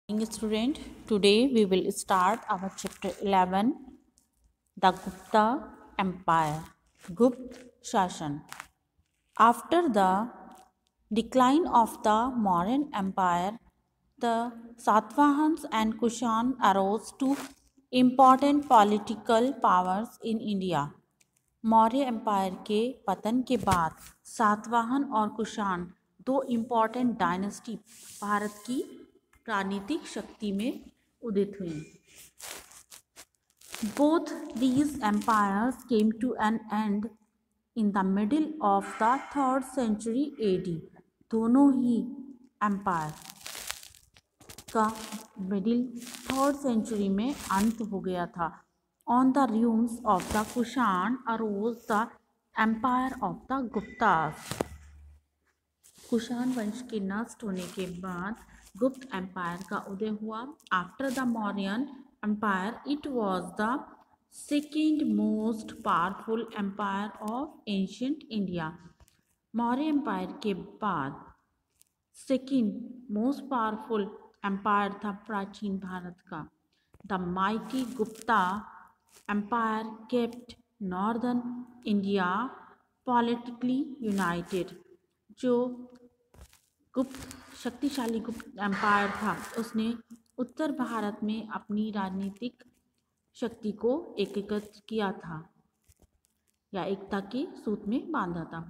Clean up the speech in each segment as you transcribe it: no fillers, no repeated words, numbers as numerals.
Student, today we will start our chapter 11, the Gupta Empire, Gupt Shashan. After the decline of the Mauryan Empire, the Satvahans and Kushan arose to important political powers in India. Maurya empire के पतन के बाद सातवाहन और कुषाण दो important dynasty Bharat की राजनीतिक शक्ति में उदित हुई. Both these empires came to an end in the middle of the 3rd century AD. दोनों ही एम्पायर का मिडिल 3rd सेंचुरी में अंत हो गया था. On the ruins of the Kushan arose the empire of the Guptas. Kushan वंश के नष्ट होने के बाद गुप्त एम्पायर का उदय हुआ. After the Mauryan empire it was the second most powerful empire of ancient India. Maurya empire के बाद सेकेंड मोस्ट पावरफुल एम्पायर था प्राचीन भारत का. The mighty Gupta empire kept northern India politically united. जो गुप्त शक्तिशाली गुप्त एम्पायर था उसने उत्तर भारत में अपनी राजनीतिक शक्ति को एकीकृत किया था या एकता के सूत्र में बांधा था.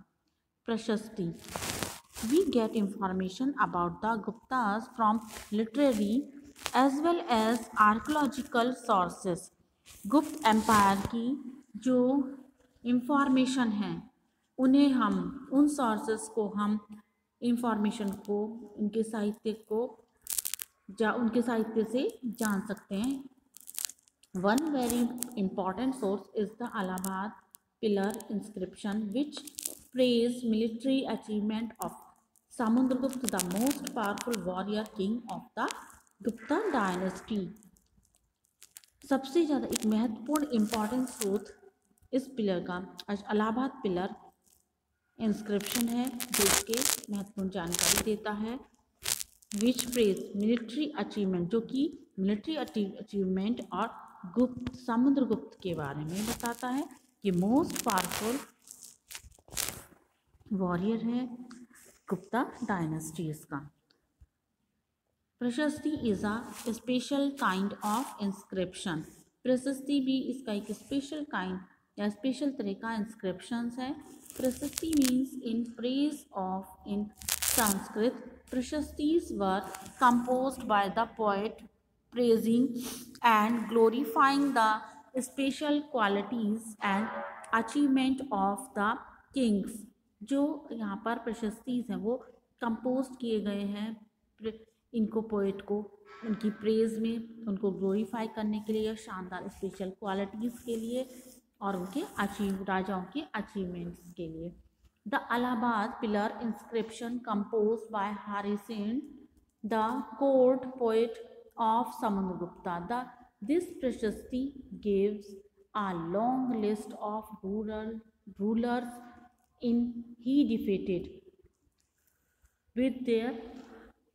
प्रशस्ति. We get information about the Guptas from literary as well as archaeological sources. गुप्त एम्पायर की जो इंफॉर्मेशन है उन्हें हम उन सोर्सेस को हम इंफॉर्मेशन को उनके साहित्य से जान सकते हैं. One very important source is the Allahabad pillar inscription which praise military achievement of Samudragupta, the most powerful warrior king of the Gupta dynasty. सबसे ज़्यादा एक महत्वपूर्ण इम्पॉर्टेंट स्रोत इस पिलर का अलाहाबाद पिलर इंस्क्रिप्शन है जो इसके महत्वपूर्ण जानकारी देता है. विच प्रेज मिलिट्री अचीवमेंट, जो कि मिलिट्री अचीवमेंट और समुद्रगुप्त के बारे में बताता है कि मोस्ट पावरफुल वॉरियर है गुप्ता डायनेस्टीज का. प्रशस्ति is a special kind of inscription. प्रशस्ति भी इसका एक स्पेशल काइंड या स्पेशल तरह का इंस्क्रिप्शन है. Prashasti means in praise of in Sanskrit. Prashastis were composed by the poet praising and glorifying the special qualities and achievement of the kings. जो यहाँ पर प्रशस्तिस हैं वो कंपोज किए गए हैं इनको पोएट को उनकी प्रेज में, उनको ग्लोरीफाई करने के लिए, शानदार स्पेशल क्वालिटीज़ के लिए और उनके राजाओं के अचीवमेंट्स के लिए. The Allahabad pillar inscription compose bye Hari Sen, the court poet of Samudragupta. This Prashasti gives a long list of rulers in he defeated with their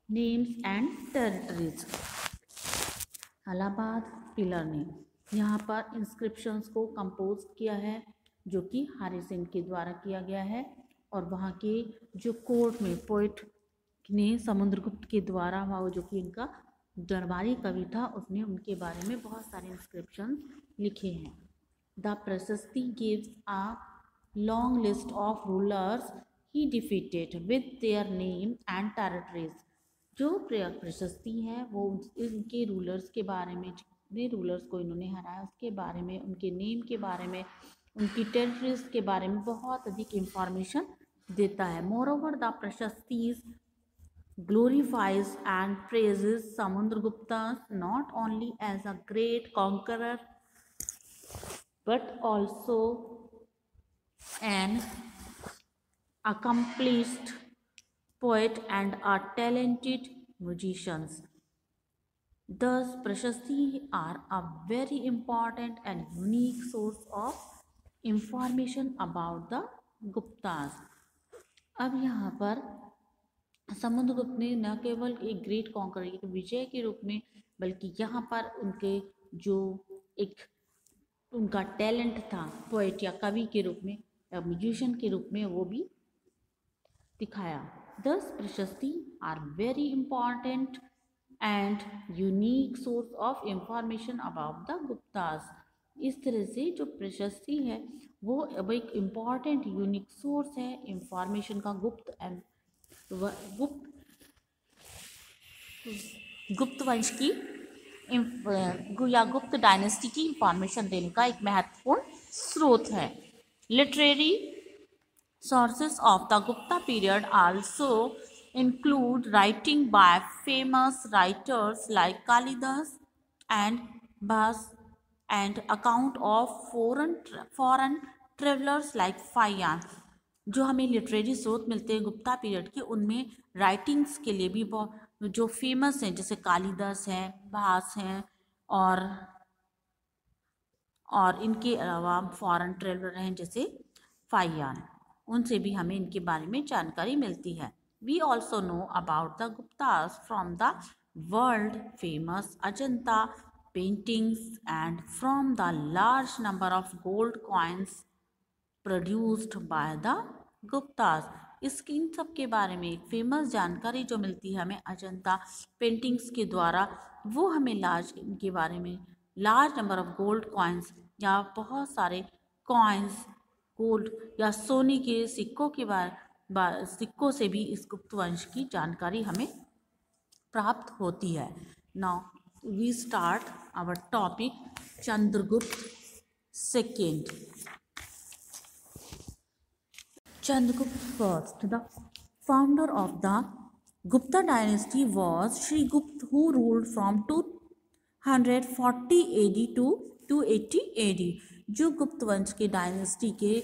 names and territories. Allahabad pillar ने यहाँ पर इंस्क्रिप्शंस को कंपोज किया है जो कि हरि सेन के द्वारा किया गया है और वहाँ के जो कोर्ट में पोइट ने समुद्रगुप्त के द्वारा वहाँ जो कि इनका दरबारी कवि था उसने उनके बारे में बहुत सारे इंस्क्रिप्शन लिखे हैं. द प्रशस्ति gives a long list of rulers he defeated with their name and territories. जो प्रशस्ति है वो इनके रूलर्स के बारे में, जितने रूलर्स को इन्होंने हराया उसके बारे में, उनके नेम के बारे में, उनकी टेरिटरीज के बारे में बहुत अधिक इंफॉर्मेशन देता है. Moreover the prashastis glorifies and praises Samudragupta not only as a great conqueror but also an accomplished poet and a talented musician. Thus, Prashasti are a very important and unique source of information about the Guptas. अब यहाँ पर समुद्रगुप्त ने न केवल एक great conqueror, एक विजय के रूप में, बल्कि यहाँ पर उनके जो एक उनका टैलेंट था पोएट या कवि के रूप में या म्यूजिशियन के रूप में वो भी दिखाया। These prashasti are very important and unique source of information about the Guptas. इस तरह से जो प्रशस्ति है वो अब एक इम्पॉर्टेंट यूनिक सोर्स है इंफॉर्मेशन का गुप्त गुप्त वंश की या गुप्त डायनेस्टी की इंफॉर्मेशन देने का एक महत्वपूर्ण स्रोत है। Literary sources of the Gupta period also include writing by famous writers like Kalidas and Bhas and account of foreign travelers like Fayan। जो हमें लिटरेरी स्रोत मिलते हैं गुप्ता पीरियड के, उनमें राइटिंग्स के लिए भी जो फेमस हैं जैसे कालिदास हैं, भास हैं और इनके अलावा फॉरेन ट्रेवलर हैं जैसे फाइयान, उनसे भी हमें इनके बारे में जानकारी मिलती है। We also know about the Guptas from the world famous Ajanta paintings and from the large number of gold coins produced by the Guptas. इसकी इन सब के बारे में एक फेमस जानकारी जो मिलती है हमें अजंता पेंटिंग्स के द्वारा, वो हमें इनके बारे में large number of gold coins या बहुत सारे कॉइन्स गोल्ड या सोने के सिक्कों के सिक्कों से भी इस गुप्त वंश की जानकारी हमें प्राप्त होती है। Now we start our topic Chandragupta second. Chandragupta first, the founder of the Gupta dynasty was Sri Gupta, who ruled from 240 AD to 280 AD। जो गुप्त वंश के डायनेस्टी के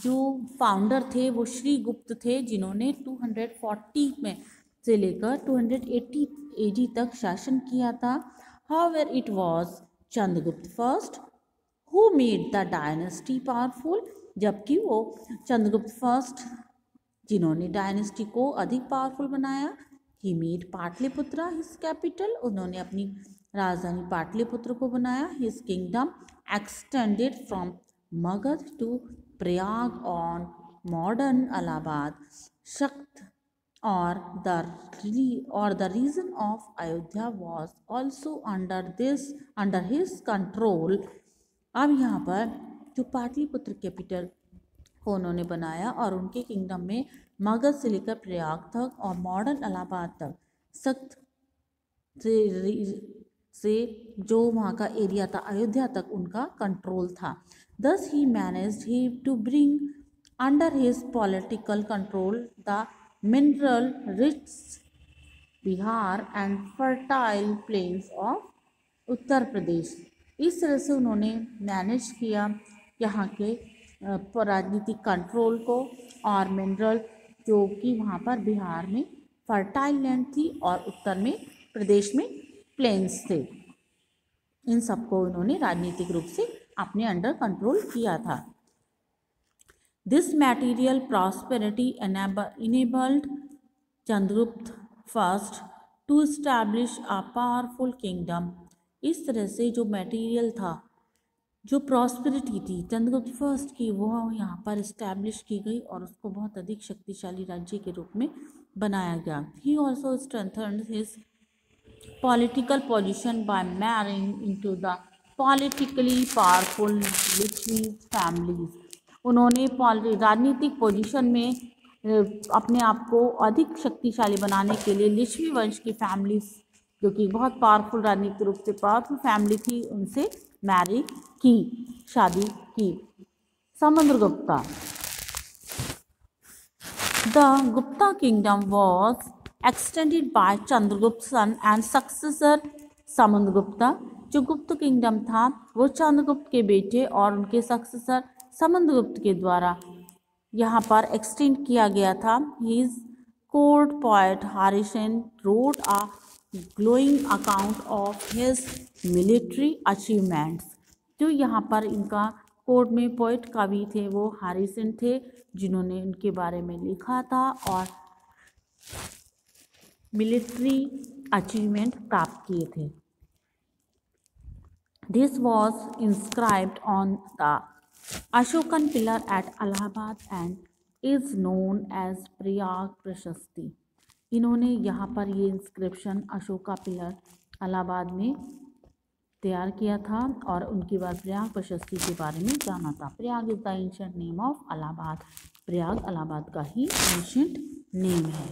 जो फाउंडर थे वो श्री गुप्त थे, जिन्होंने 240 में से लेकर 280 AD तक शासन किया था। However, it was Chandragupta first who made the dynasty powerful, जबकि वो चंद्रगुप्त फर्स्ट जिन्होंने डायनेस्टी को अधिक पावरफुल बनाया। He made Pataliputra his capital, उन्होंने अपनी राजधानी पाटलिपुत्र को बनाया। His kingdom extended from Magadha to Prayag on modern Allahabad Saket और the region of Ayodhya was also under his control. अब यहाँ पर जो पाटलिपुत्र कैपिटल को उन्होंने बनाया और उनके किंगडम में मगध से लेकर प्रयाग तक और मॉडर्न इलाहाबाद तक सख्त से जो वहाँ का एरिया था अयोध्या तक उनका कंट्रोल था। Thus he managed he to bring under his political control the mineral rich Bihar and fertile plains of Uttar Pradesh. इस तरह से उन्होंने मैनेज किया यहाँ के राजनीतिक कंट्रोल को और मिनरल जो कि वहाँ पर बिहार में फर्टाइल लैंड थी और उत्तर में प्रदेश में प्लेन्स थे, इन सबको उन्होंने राजनीतिक रूप से अपने अंडर कंट्रोल किया था। This material prosperity enabled Chandragupta first to establish a powerful kingdom. इस तरह से जो मटेरियल था, जो प्रॉस्पेरिटी थी चंद्रगुप्त फर्स्ट की, वो यहाँ पर इस्टेब्लिश की गई और उसको बहुत अधिक शक्तिशाली राज्य के रूप में बनाया गया। He also strengthened his political position by marrying into the politically powerful Licchavi families. उन्होंने राजनीतिक पोजीशन में अपने आप को अधिक शक्तिशाली बनाने के लिए लिच्छवी वंश की फैमिलीज जो कि बहुत पावरफुल राजनीतिक रूप से पावरफुल फैमिली थी, उनसे मैरी की, शादी की। Samudragupta, the Gupta kingdom was extended by Chandragupta son and successor Samudragupta. जो गुप्त किंगडम था वो चंद्रगुप्त के बेटे और उनके सक्सेसर समुद्रगुप्त के द्वारा यहाँ पर एक्सटेंड किया गया था। His court poet Harisena wrote a glowing account of his military achievements. जो यहाँ पर इनका कोर्ट में पोएट कवि थे वो हरिसेन थे, जिन्होंने इनके बारे में लिखा था और मिलिट्री अचीवमेंट प्राप्त किए थे। This was inscribed on the Ashokan pillar at Allahabad and is known as Prayag prashasti. इन्होंने यहाँ पर ये इंस्क्रिप्शन अशोका पिलर इलाहाबाद में तैयार किया था और उनके बाद प्रयाग प्रशस्ति के बारे में जाना था। Prayag is the ancient name of Allahabad. Prayag Allahabad का ही एंशिएंट नेम है।